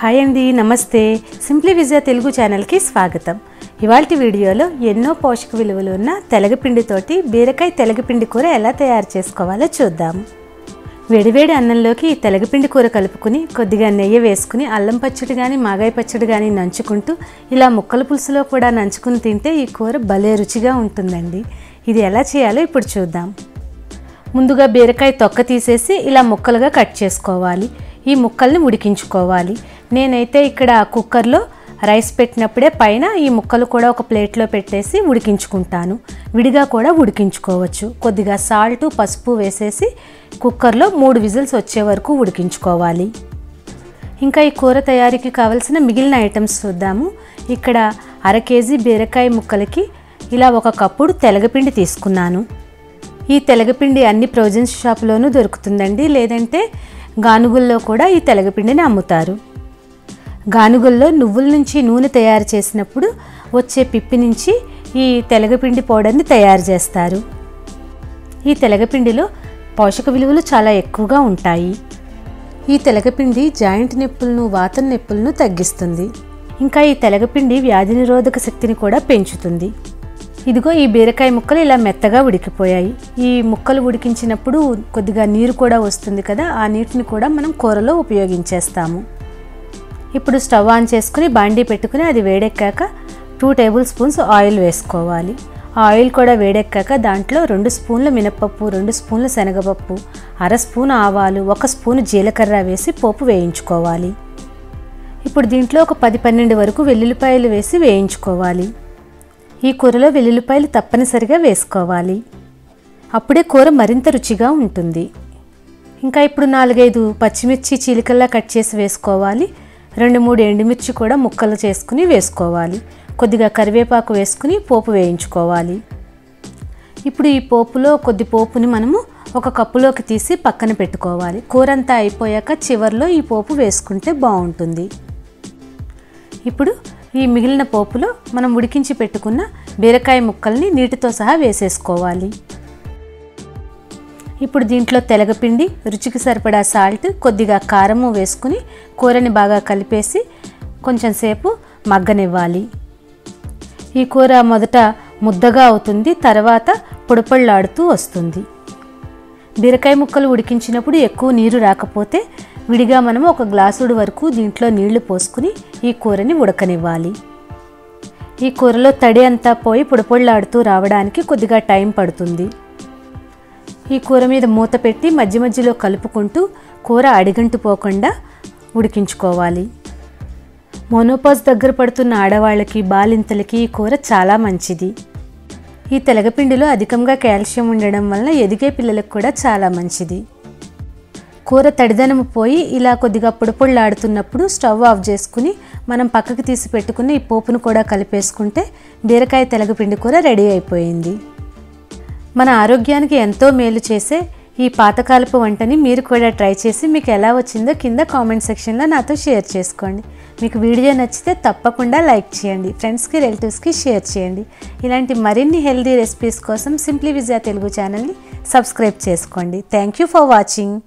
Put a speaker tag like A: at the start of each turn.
A: Hi అండి, నమస్తే. Simply విజయ తెలుగు ఛానల్కి స్వాగతం. ఇవాల్టి వీడియోలో ఎన్నో పోషక విలువలు ఉన్న తెలగపిండితోటి బీరకాయ తెలగపిండి కూర ఎలా తయారు చేసుకోవాలో చూద్దాం. వేడివేడి అన్నంలోకి ఈ తెలగపిండి కూర కలుపుకుని కొద్దిగా నెయ్యి వేసుకుని అల్లం పచ్చడి కానీ మాగాయ పచ్చడి కానీ నంచుకుంటూ ఇలా ముక్కల పులుసులో కూడా నంచుకుని తింటే ఈ కూర భలే రుచిగా ఉంటుందండి. ఇది ఎలా చేయాలో ఇప్పుడు చూద్దాం. ముందుగా బీరకాయ తొక్క తీసేసి ఇలా ముక్కలుగా కట్ చేసుకోవాలి. ఈ ముక్కల్ని ఉడికించుకోవాలి. నేనైతే ఇక్కడ కుక్కర్లో రైస్ పెట్టినప్పుడే పైన ఈ ముక్కలు కూడా ఒక ప్లేట్లో పెట్టేసి ఉడికించుకుంటాను. విడిగా కూడా ఉడికించుకోవచ్చు. కొద్దిగా సాల్ట్, పసుపు వేసేసి కుక్కర్లో 3 విజిల్స్ వచ్చే వరకు ఉడికించుకోవాలి. ఇంకా ఈ కూర తయారీకి కావలసిన మిగిలిన ఐటమ్స్ చూద్దాము. ఇక్కడ 1/2 కేజీ బీరకాయ ముక్కలకి ఇలా 1 కప్పుడు తెలగపిండి తీసుకున్నాను. ఈ తెలగపిండి అన్ని ప్రొవిజన్స్ షాప్లోనూ దొరుకుతుందండి, లేదంటే గానుగుల్లో కూడా ఈ తెలగపిండిని అమ్ముతారు. గానుగుల్లో నువ్వుల నుంచి నూనె తయారు చేసినప్పుడు వచ్చే పిప్పి నుంచి ఈ తెలగపిండి పౌడర్ని తయారు చేస్తారు. ఈ తెలగపిండిలో పోషక విలువలు చాలా ఎక్కువగా ఉంటాయి. ఈ తెలగపిండి జాయింట్ నొప్పులను, వాతం నొప్పులను తగ్గిస్తుంది. ఇంకా ఈ తెలగపిండి వ్యాధి నిరోధక శక్తిని కూడా పెంచుతుంది. ఇదిగో ఈ బీరకాయ ముక్కలు ఇలా మెత్తగా ఉడికిపోయాయి. ఈ ముక్కలు ఉడికించినప్పుడు కొద్దిగా నీరు కూడా వస్తుంది కదా, ఆ నీటిని కూడా మనం కూరలో ఉపయోగించేస్తాము. ఇప్పుడు స్టవ్ ఆన్ చేసుకుని బాండీ పెట్టుకుని అది వేడెక్కాక 2 టేబుల్ స్పూన్స్ ఆయిల్ వేసుకోవాలి. ఆ ఆయిల్ కూడా వేడెక్కాక దాంట్లో 2 స్పూన్ల మినపప్పు, 2 స్పూన్ల శనగపప్పు, 1/2 స్పూన్ ఆవాలు, 1 స్పూన్ జీలకర్ర వేసి పోపు వేయించుకోవాలి. ఇప్పుడు దీంట్లో ఒక 10-12 వరకు వెల్లుల్లిపాయలు వేసి వేయించుకోవాలి. ఈ కూరలో వెల్లుల్లిపాయలు తప్పనిసరిగా వేసుకోవాలి. అప్పుడే కూర మరింత రుచిగా ఉంటుంది. ఇంకా ఇప్పుడు 4-5 పచ్చిమిర్చి చీలికల్లా కట్ చేసి వేసుకోవాలి. 2-3 ఎండుమిర్చి కూడా ముక్కలు చేసుకుని వేసుకోవాలి. కొద్దిగా కరివేపాకు వేసుకుని పోపు వేయించుకోవాలి. ఇప్పుడు ఈ పోపులో కొద్ది పోపుని మనము 1 కప్పులోకి తీసి పక్కన పెట్టుకోవాలి. కూర అంతా అయిపోయాక చివర్లో ఈ పోపు వేసుకుంటే బాగుంటుంది. ఇప్పుడు ఈ మిగిలిన పోపులో మనం ఉడికించి పెట్టుకున్న బీరకాయ ముక్కల్ని నీటితో సహా వేసేసుకోవాలి. ఇప్పుడు దీంట్లో తెలగపిండి, రుచికి సరిపడా సాల్ట్, కొద్దిగా కారము వేసుకుని కూరని బాగా కలిపేసి కొంచెం సేపు మగ్గనివ్వాలి. ఈ కూర మొదట ముద్దగా అవుతుంది, తర్వాత పొడిపొళ్ళాడుతూ వస్తుంది. బీరకాయ ముక్కలు ఉడికించినప్పుడు ఎక్కువ నీరు రాకపోతే విడిగా మనము 1 గ్లాసుడు వరకు దీంట్లో నీళ్లు పోసుకుని ఈ కూరని ఉడకనివ్వాలి. ఈ కూరలో తడి అంతా పోయి పొడిపొళ్ళాడుతూ రావడానికి కొద్దిగా టైం పడుతుంది. ఈ కూర మీద మూత పెట్టి మధ్య మధ్యలో కలుపుకుంటూ కూర అడిగంటిపోకుండా ఉడికించుకోవాలి. మోనోపాజ్ దగ్గర పడుతున్న ఆడవాళ్ళకి, బాలింతలకి ఈ కూర చాలా మంచిది. ఈ తెలగపిండిలో అధికంగా కాల్షియం ఉండడం వల్ల ఎదిగే పిల్లలకు కూడా చాలా మంచిది. కూర తడిదనము పోయి ఇలా కొద్దిగా పొడిపొళ్ళాడుతున్నప్పుడు స్టవ్ ఆఫ్ చేసుకుని మనం పక్కకి తీసి పెట్టుకుని ఈ పోపును కూడా కలిపేసుకుంటే బీరకాయ తెలగపిండి కూర రెడీ అయిపోయింది. మన ఆరోగ్యానికి ఎంతో మేలు చేసే ఈ పాతకాలపు వంటని మీరు కూడా ట్రై చేసి మీకు ఎలా వచ్చిందో కింద కామెంట్ సెక్షన్లో నాతో షేర్ చేసుకోండి. మీకు వీడియో నచ్చితే తప్పకుండా లైక్ చేయండి, ఫ్రెండ్స్కి, రిలేటివ్స్కి షేర్ చేయండి. ఇలాంటి మరిన్ని హెల్దీ రెసిపీస్ కోసం సింప్లీ విజయ తెలుగు ఛానల్ని సబ్స్క్రైబ్ చేసుకోండి. Thank you for watching.